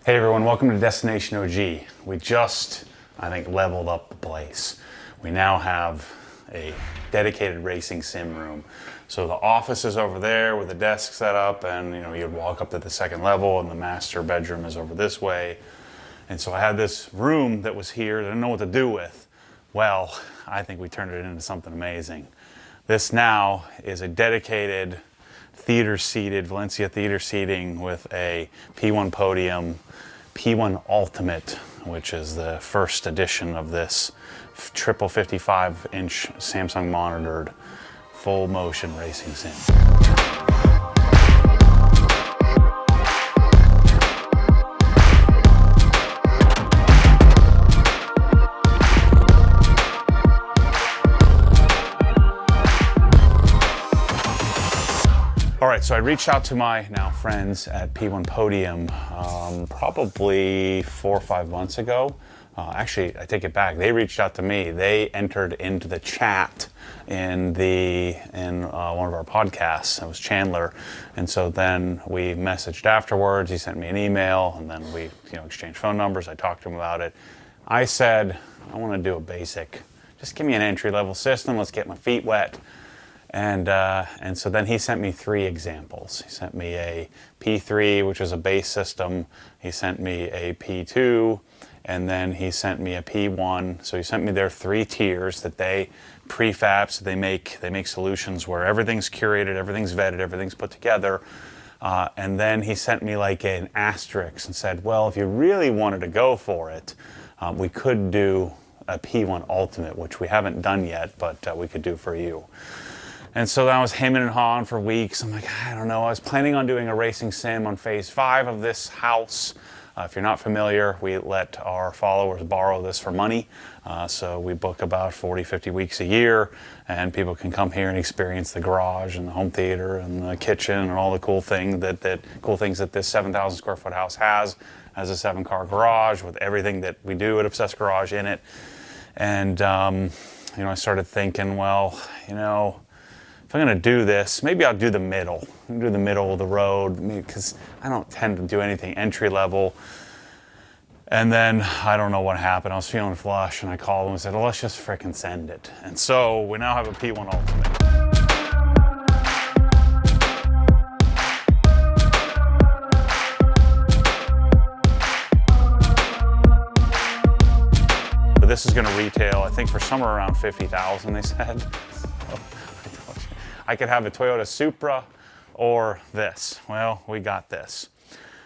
Hey everyone, welcome to Destination OG. We just, I think, leveled up the place. We now have a dedicated racing sim room. So the office is over there with the desk set up, and you'd walk up to the second level, and the master bedroom is over this way. And so I had this room that was here that I didn't know what to do with. Well, I think we turned it into something amazing. This now is a dedicated theater seated, Valencia theater seating with a P1 podium, P1 Ultimate, which is the first edition of this triple 55-inch Samsung monitored full motion racing sim. All right, so I reached out to my now friends at P1 Podium probably 4 or 5 months ago. Actually, I take it back. They reached out to me. They entered into the chat in one of our podcasts. It was Chandler, and so then we messaged afterwards. He sent me an email, and then we exchanged phone numbers. I talked to him about it. I said, I want to do a basic. Just give me an entry-level system. Let's get my feet wet. And so then he sent me 3 examples. He sent me a P3, which is a base system. He sent me a P2, and then he sent me a P1. So he sent me their 3 tiers that they prefab. So they make solutions where everything's curated, everything's vetted, everything's put together. And then he sent me like an asterisk and said, well, if you really wanted to go for it, we could do a P1 Ultimate, which we haven't done yet, but we could do for you. And so I was hemming and hawing for weeks. I'm like, I don't know. I was planning on doing a racing sim on phase 5 of this house. If you're not familiar, we let our followers borrow this for money. So we book about 40, 50 weeks a year, and people can come here and experience the garage and the home theater and the kitchen and all the cool things that this 7,000 square foot house has as a 7-car garage with everything that we do at Obsessed Garage in it. And I started thinking, well, if I'm going to do this, maybe I'll do the middle. Do the middle of the road, because I don't tend to do anything entry level. And then I don't know what happened. I was feeling flush, and I called him and said, well, let's just frickin' send it. And so we now have a P1 Ultimate. But this is going to retail, I think, for somewhere around $50,000, they said. I could have a Toyota Supra or this. Well, we got this.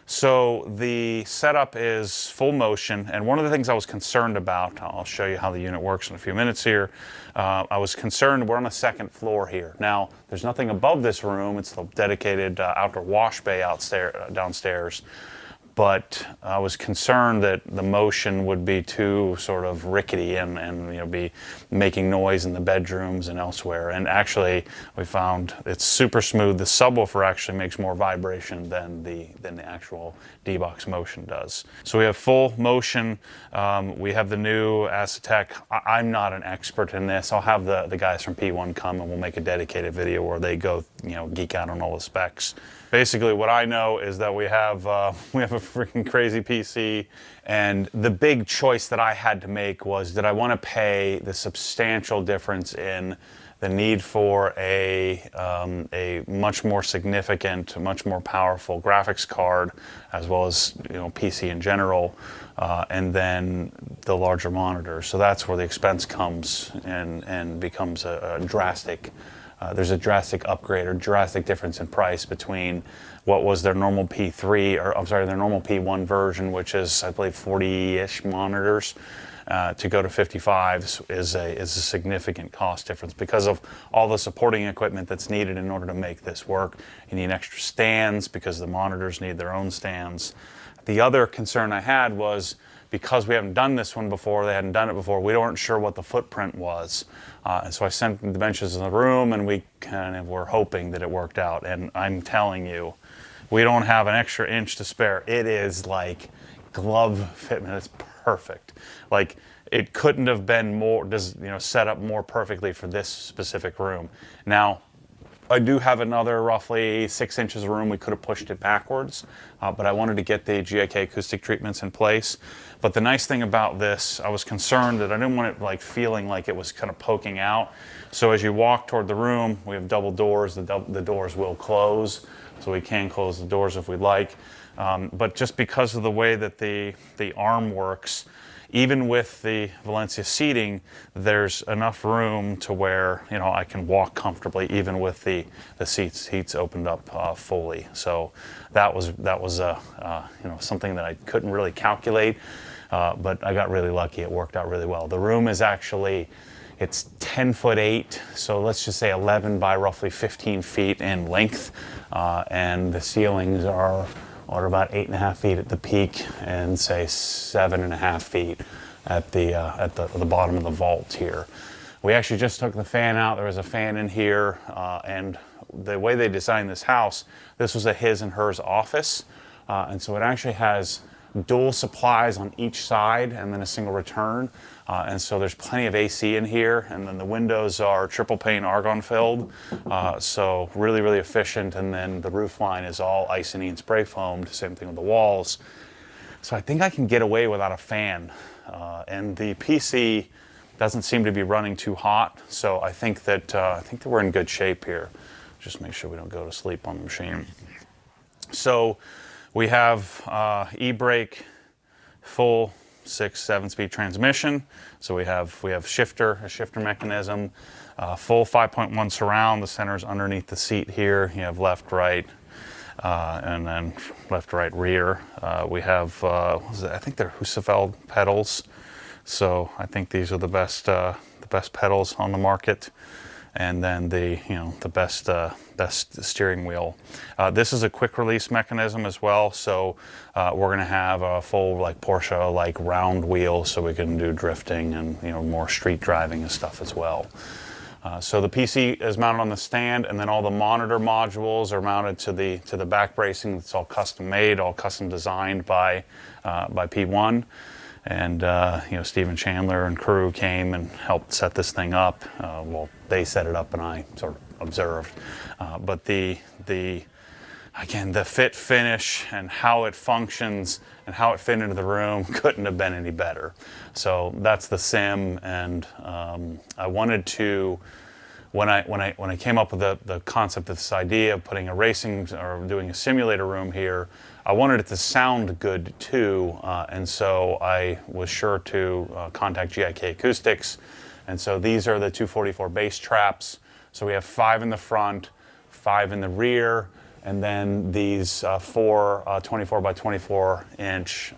So the setup is full motion, and one of the things I was concerned about, I'll show you how the unit works in a few minutes here. I was concerned, we're on the 2nd floor here. Now, there's nothing above this room. It's the dedicated outdoor wash bay downstairs. But I was concerned that the motion would be too sort of rickety and be making noise in the bedrooms and elsewhere. And actually, we found it's super smooth. The subwoofer actually makes more vibration than the actual D-Box motion does. So we have full motion. We have the new Acoustic. I'm not an expert in this. I'll have the guys from P1 come, and we'll make a dedicated video where they go, geek out on all the specs. Basically, what I know is that we have a freaking crazy PC, and the big choice that I had to make was, did I want to pay the substantial difference in the need for a much more significant, much more powerful graphics card, as well as PC in general, and then the larger monitor. So that's where the expense comes and becomes a drastic. There's a drastic upgrade or drastic difference in price between what was their normal P3, or I'm sorry, their normal P1 version, which is, I believe, 40-ish monitors, to go to 55s is a significant cost difference because of all the supporting equipment that's needed in order to make this work. You need extra stands because the monitors need their own stands. The other concern I had was, because we haven't done this one before, they hadn't done it before, we weren't sure what the footprint was. And so I sent the dimensions in the room, and we kind of were hoping that it worked out. And I'm telling you, we don't have an extra inch to spare. It is like glove fitment. It's perfect. Like, it couldn't have been more, set up more perfectly for this specific room. Now, I do have another roughly 6 inches of room. We could have pushed it backwards, but I wanted to get the GIK acoustic treatments in place. But the nice thing about this, I was concerned that I didn't want it like feeling like it was kind of poking out. So as you walk toward the room, we have double doors. The doors will close, so we can close the doors if we'd like. But just because of the way that the arm works, even with the Valencia seating, there's enough room to where, you know, I can walk comfortably even with the seats opened up fully. So that was you know, something that I couldn't really calculate, but I got really lucky. It worked out really well. The room is actually, it's 10'8", so let's just say 11 by roughly 15 feet in length, and the ceilings are about 8.5 feet at the peak and say 7.5 feet at the bottom of the vault here. We actually just took the fan out. There was a fan in here, and the way they designed this house, this was a his and hers office, and so it actually has dual supplies on each side and then a single return. And so there's plenty of AC in here, and then the windows are triple pane argon filled, so really, really efficient. And then the roof line is all Icynene spray foamed, same thing with the walls. So I think I can get away without a fan. And the PC doesn't seem to be running too hot, so I think that we're in good shape here. Just make sure we don't go to sleep on the machine. So we have e-brake, full 6-7 speed transmission. So we have a shifter mechanism, full 5.1 surround. The center's underneath the seat here. You have left, right, and then left, right, rear. We have I think they're Husafeld pedals. So I think these are the best pedals on the market. And then the best steering wheel. This is a quick release mechanism as well, so we're going to have a full like Porsche like round wheel, so we can do drifting and more street driving and stuff as well. So the PC is mounted on the stand, and then all the monitor modules are mounted to the back bracing. It's all custom made, all custom designed by P1. And Stephen Chandler and crew came and helped set this thing up. Well, they set it up and I sort of observed. But the fit, finish, and how it functions and how it fit into the room couldn't have been any better. So that's the sim, and I wanted to. When I came up with the concept of this idea of putting a racing or doing a simulator room here, I wanted it to sound good too, and so I was sure to contact GIK Acoustics. And so these are the 244 bass traps. So we have 5 in the front, 5 in the rear, and then these 4 24 by 24 inch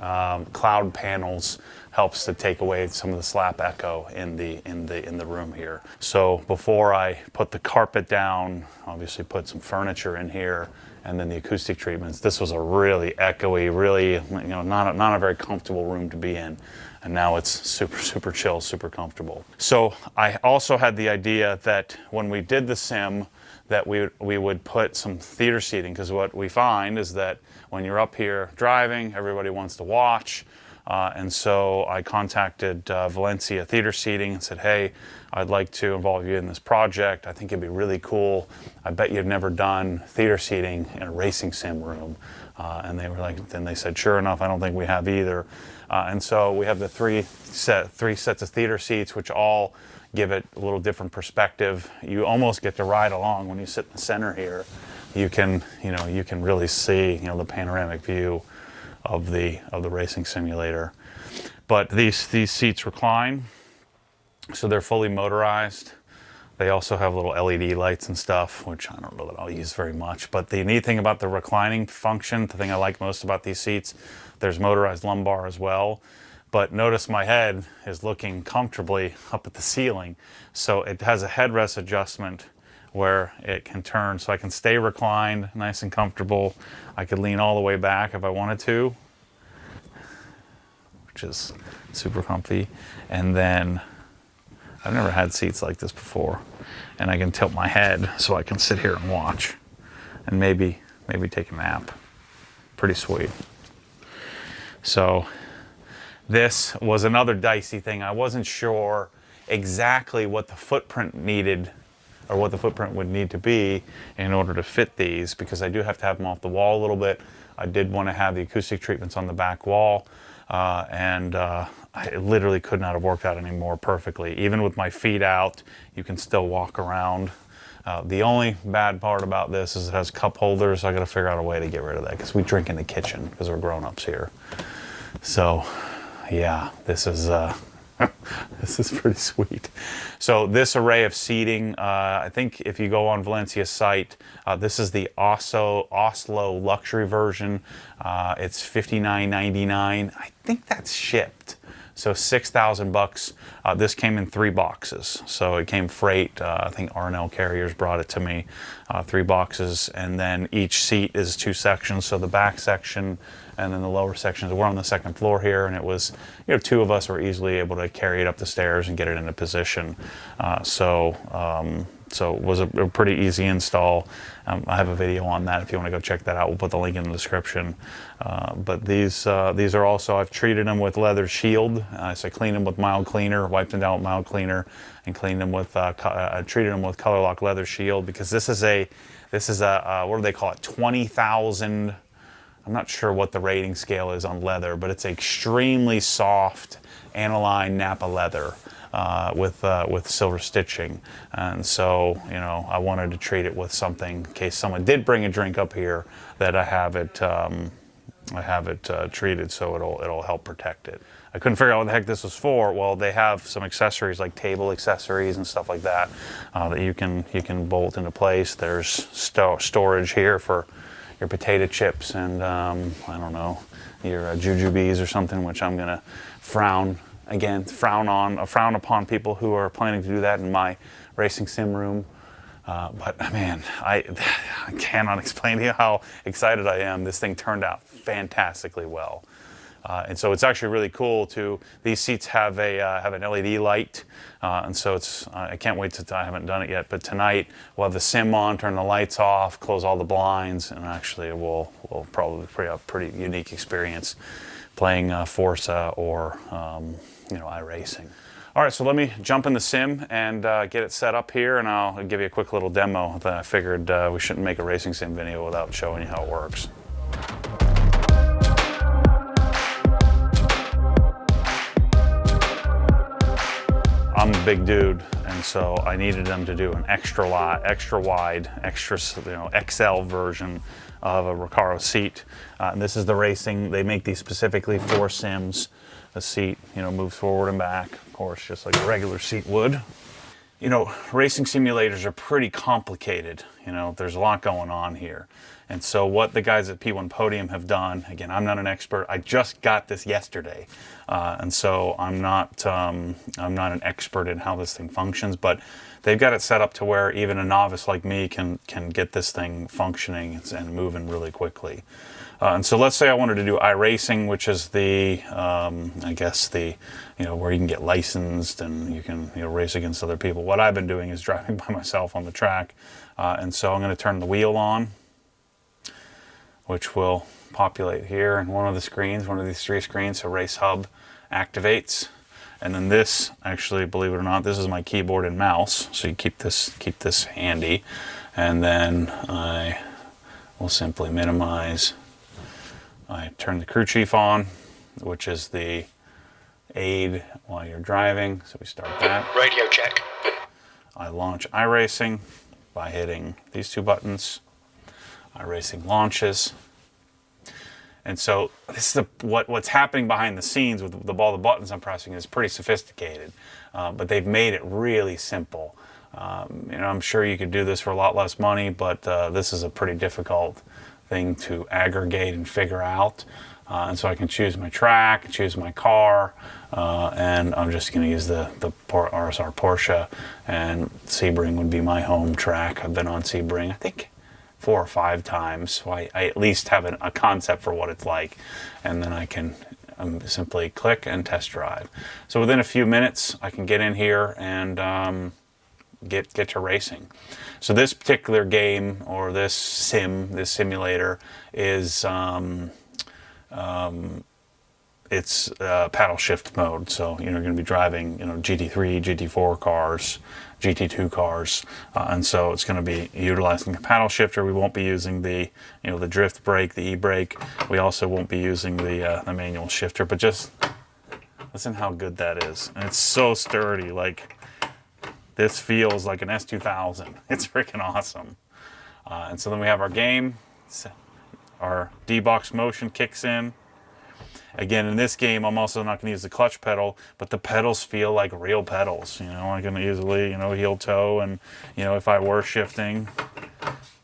cloud panels helps to take away some of the slap echo in the room here. So before I put the carpet down, obviously put some furniture in here, and then the acoustic treatments. This was a really echoey, really not a very comfortable room to be in. And now it's super, super chill, super comfortable. So I also had the idea that when we did the sim, that we would put some theater seating, because what we find is that when you're up here driving, everybody wants to watch. And so I contacted Valencia Theater Seating and said, hey, I'd like to involve you in this project. I think it'd be really cool. I bet you've never done theater seating in a racing sim room. And they were like, then they said, sure enough, I don't think we have either. And so we have the three sets of theater seats, which all give it a little different perspective. You almost get to ride along when you sit in the center here. You can really see, the panoramic view of the racing simulator. But these seats recline, so they're fully motorized. They also have little LED lights and stuff, which I don't know that I'll use very much. But the neat thing about the reclining function, the thing I like most about these seats, there's motorized lumbar as well. But notice my head is looking comfortably up at the ceiling. So it has a headrest adjustment where it can turn, so I can stay reclined, nice and comfortable. I could lean all the way back if I wanted to, which is super comfy. And then I've never had seats like this before, and I can tilt my head so I can sit here and watch, and maybe take a nap. Pretty sweet. So this was another dicey thing. I wasn't sure exactly what the footprint needed or what the footprint would need to be in order to fit these, because I do have to have them off the wall a little bit. I did want to have the acoustic treatments on the back wall, and I literally could not have worked out any more perfectly. Even with my feet out, you can still walk around. The only bad part about this is it has cup holders, so I got to figure out a way to get rid of that, because we drink in the kitchen because we're grown-ups here. So yeah, this is this is pretty sweet. So this array of seating, I think if you go on Valencia's site, this is the Oslo luxury version. It's $59.99. I think that's shipped. So $6,000. This came in 3 boxes. So it came freight. I think R&L Carriers brought it to me. 3 boxes, and then each seat is 2 sections. So the back section and then the lower sections. We're on the 2nd floor here, and it was, 2 of us were easily able to carry it up the stairs and get it into position. So it was a pretty easy install. I have a video on that if you want to go check that out. We'll put the link in the description. But these are also, I've treated them with leather shield. So I cleaned them with mild cleaner, wiped them down with mild cleaner, and cleaned them with, treated them with Color Lock leather shield, because this is a what do they call it? 20,000. I'm not sure what the rating scale is on leather, but it's extremely soft aniline Napa leather. With silver stitching, and so I wanted to treat it with something in case someone did bring a drink up here, that I have it treated so it'll help protect it. I couldn't figure out what the heck this was for. Well, they have some accessories like table accessories and stuff like that that you can bolt into place. There's storage here for your potato chips and I don't know, your jujubes or something, which I'm gonna frown upon people who are planning to do that in my racing sim room. But man, I cannot explain to you how excited I am. This thing turned out fantastically well. And so it's actually really cool too. These seats have an LED light, and so I can't wait I haven't done it yet, but tonight we'll have the sim on, turn the lights off, close all the blinds, and actually we'll probably create a pretty unique experience playing Forza or iRacing. All right, so let me jump in the sim and get it set up here, and I'll give you a quick little demo. I figured we shouldn't make a racing sim video without showing you how it works. I'm a big dude, and so I needed them to do an extra wide, XL version of a Recaro seat. And this is the racing. They make these specifically for sims. The seat, moves forward and back, of course, just like a regular seat would. Racing simulators are pretty complicated. There's a lot going on here. And so what the guys at P1 Podium have done, again, I'm not an expert. I just got this yesterday. And so I'm not an expert in how this thing functions, but they've got it set up to where even a novice like me can get this thing functioning and moving really quickly. And so let's say I wanted to do iRacing, which is the, I guess where you can get licensed and you can race against other people. What I've been doing is driving by myself on the track. And so I'm going to turn the wheel on, which will populate here in one of these 3 screens. So Race Hub activates. And then this, actually, believe it or not, this is my keyboard and mouse. So you keep this handy. And then I will simply minimize. I turn the crew chief on, which is the aid while you're driving. So we start that. Radio check. I launch iRacing by hitting these 2 buttons. iRacing launches. And so this is what's happening behind the scenes with all the buttons I'm pressing is pretty sophisticated, but they've made it really simple. I'm sure you could do this for a lot less money, but this is a pretty difficult thing to aggregate and figure out. And so I can choose my track, choose my car, and I'm just going to use the RSR Porsche, and Sebring would be my home track. I've been on Sebring, I think, 4 or 5 times, so I at least have a concept for what it's like, and then I can simply click and test drive. So within a few minutes, I can get in here and get to racing. So this particular game, or this simulator, is it's paddle shift mode. So you're going to be driving, GT3, GT4 cars, GT2 cars, and so it's going to be utilizing the paddle shifter. We won't be using the, the drift brake, the e-brake. We also won't be using the manual shifter. But just listen how good that is, and it's so sturdy. Like, this feels like an S2000. It's freaking awesome. And so then we have our game. Our D-box motion kicks in. Again, in this game, I'm also not going to use the clutch pedal, but the pedals feel like real pedals. I can easily, heel toe, and if I were shifting,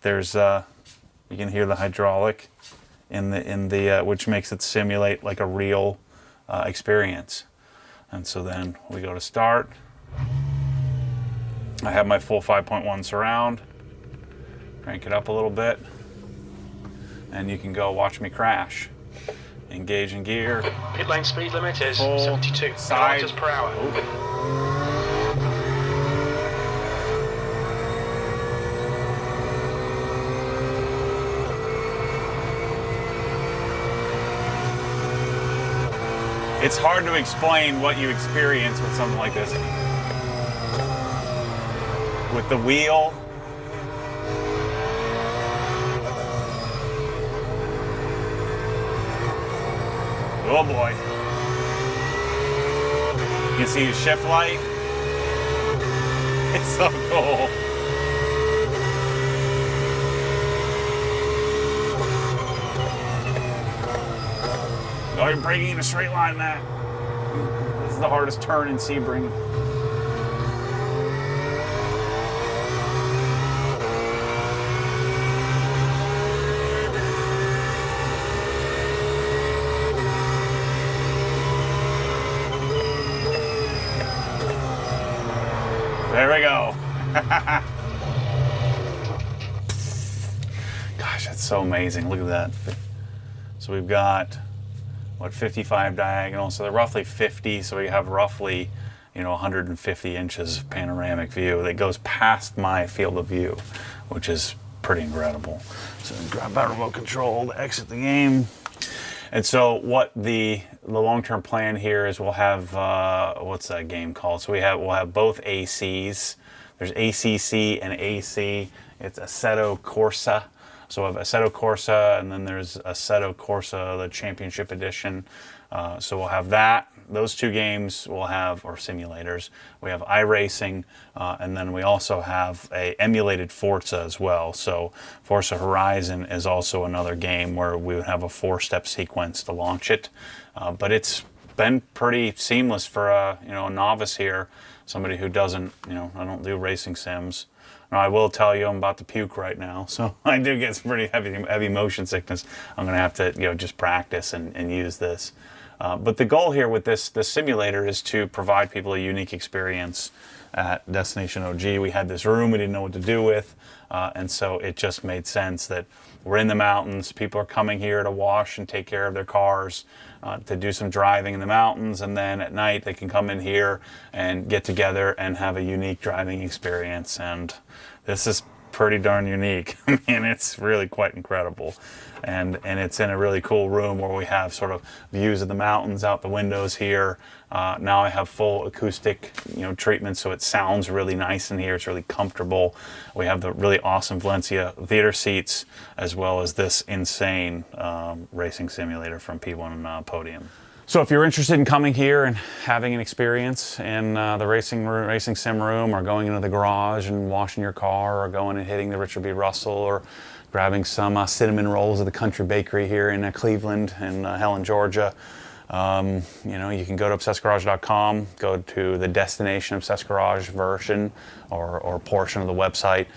there's you can hear the hydraulic in the which makes it simulate like a real experience. And so then we go to start. I have my full 5.1 surround. Crank it up a little bit, and you can go watch me crash. Engage in gear. Pit lane speed limit is Full 72 side. kilometers per hour. It's hard to explain what you experience with something like this. With the wheel. Oh boy. You can see the shift light. It's so cool. Oh, you're braking in a straight line, Matt. This is the hardest turn in Sebring. There we go. Gosh, that's so amazing. Look at that. So we've got, 55 diagonal. So they're roughly 50. So we have roughly, 150 inches of panoramic view that goes past my field of view, which is pretty incredible. So grab that remote control to exit the game. And so what the long-term plan here is, we'll have, what's that game called? So we'll have both ACs. There's ACC and AC. It's Assetto Corsa. So we have Assetto Corsa, and then there's Assetto Corsa, the Championship Edition. So we'll have that. Those two games we'll have, or simulators. We have iRacing, and then we also have a emulated Forza as well. So Forza Horizon is also another game where we would have a 4-step sequence to launch it. But it's been pretty seamless for a novice here, somebody who doesn't, I don't do racing sims. Now, I will tell you I'm about to puke right now, so I do get some pretty heavy motion sickness. I'm going to have to just practice and use this. But the goal here with this simulator is to provide people a unique experience at Destination OG. We had this room we didn't know what to do with, and so it just made sense that we're in the mountains. People are coming here to wash and take care of their cars, to do some driving in the mountains, and then at night they can come in here and get together and have a unique driving experience. And this is pretty darn unique. I mean, it's really quite incredible. And it's in a really cool room where we have sort of views of the mountains out the windows here. Now I have full acoustic, treatment, so it sounds really nice in here. It's really comfortable. We have the really awesome Valencia theater seats, as well as this insane racing simulator from P1 Podium. So if you're interested in coming here and having an experience in the racing sim room, or going into the garage and washing your car, or going and hitting the Richard B. Russell, or grabbing some cinnamon rolls at the Country Bakery here in Cleveland and Helen, Georgia, you can go to obsessgarage.com, go to the Destination Obsessed Garage version or portion of the website.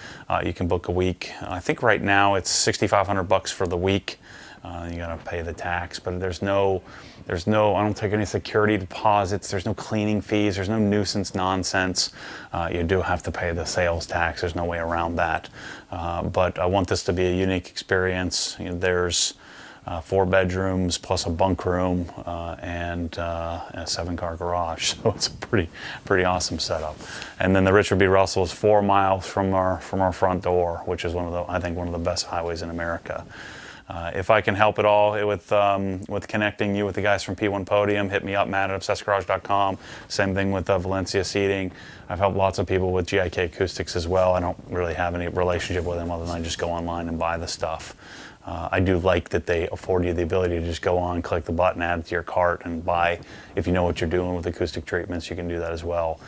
You can book a week. I think right now it's $6,500 for the week. You gotta pay the tax, but there's no, I don't take any security deposits, there's no cleaning fees, there's no nuisance nonsense. You do have to pay the sales tax, there's no way around that. But I want this to be a unique experience. There's 4 bedrooms plus a bunk room and a 7-car garage, so it's a pretty awesome setup. And then the Richard B. Russell is 4 miles from our front door, which is I think one of the best highways in America. If I can help at all with connecting you with the guys from P1 Podium, hit me up, matt@obsessedgarage.com. Same thing with Valencia Seating. I've helped lots of people with GIK Acoustics as well. I don't really have any relationship with them other than I just go online and buy the stuff. I do like that they afford you the ability to just go on, click the button, add it to your cart, and buy. If you know what you're doing with acoustic treatments, you can do that as well.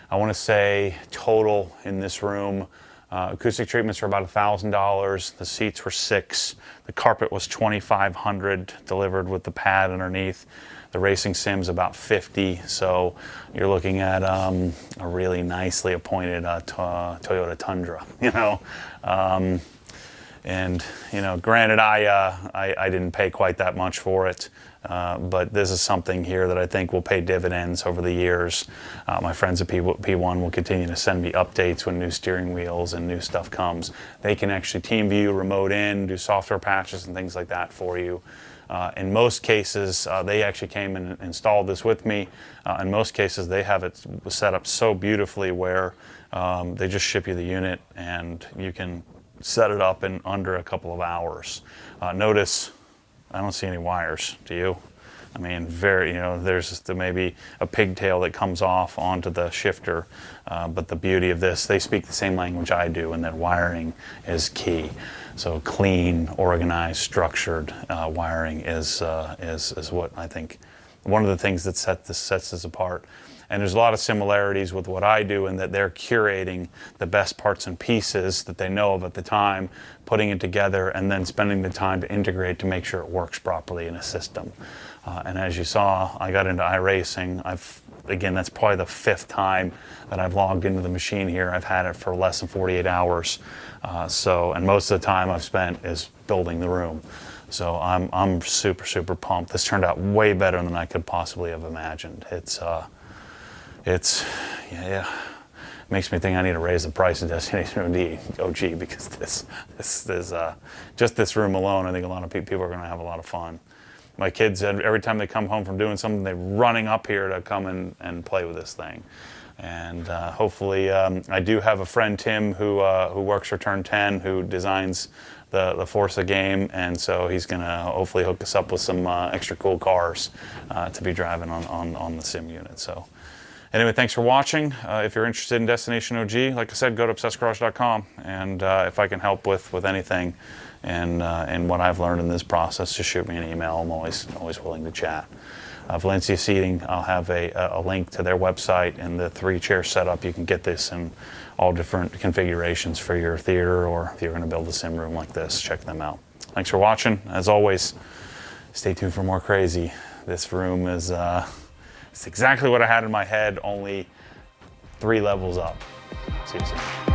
I want to say total in this room, acoustic treatments were about $1,000. The seats were $600. The carpet was $2,500 delivered with the pad underneath. The racing sim's about $50. So you're looking at a really nicely appointed Toyota Tundra, you know. And you know, granted, I didn't pay quite that much for it, but this is something here that I think will pay dividends over the years. My friends at P1 will continue to send me updates when new steering wheels and new stuff comes. They can actually team view, remote in, do software patches and things like that for you. In most cases, they actually came and installed this with me. In most cases, they have it set up so beautifully where they just ship you the unit and you can set it up in under a couple of hours. Notice I don't see any wires, do you? I mean, you know, there's maybe a pigtail that comes off onto the shifter, but the beauty of this, they speak the same language I do, and that wiring is key. So clean, organized, structured wiring is what I think, one of the things that sets this apart. And there's a lot of similarities with what I do in that they're curating the best parts and pieces that they know of at the time, putting it together, and then spending the time to integrate to make sure it works properly in a system. And as you saw, I got into iRacing. Again, that's probably the 5th time that I've logged into the machine here. I've had it for less than 48 hours. And most of the time I've spent is building the room. So I'm super, super pumped. This turned out way better than I could possibly have imagined. It makes me think I need to raise the price of Destination OG because this just this room alone, I think a lot of people are going to have a lot of fun. My kids, every time they come home from doing something, they're running up here to come and play with this thing. And hopefully, I do have a friend, Tim, who works for Turn 10, who designs the Forza game, and so he's going to hopefully hook us up with some extra cool cars to be driving on the sim unit. So. Anyway, thanks for watching. If you're interested in Destination OG, like I said, go to obsessedgarage.com. And if I can help with anything and what I've learned in this process, just shoot me an email. I'm always willing to chat. Valencia Seating, I'll have a link to their website and the 3-chair setup. You can get this in all different configurations for your theater, or if you're going to build a sim room like this, check them out. Thanks for watching. As always, stay tuned for more crazy. This room is... it's exactly what I had in my head, only 3 levels up. See you soon.